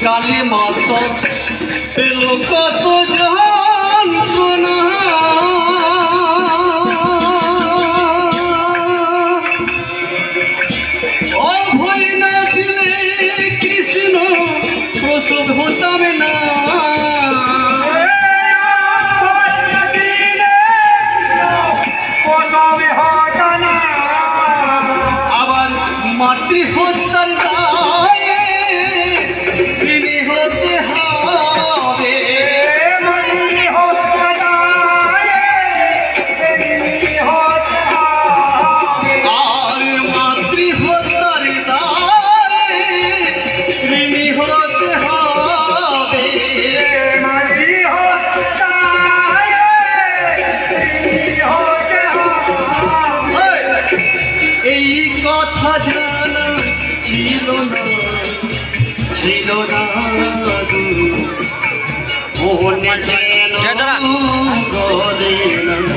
কালী মাতা পেল কত যন্ত্রণা অভয় না দিলে কৃষ্ণ প্রসব হতাবে না আবার মাটি হত্যার এই কথা জানা ছিল না মনে যেন গলে না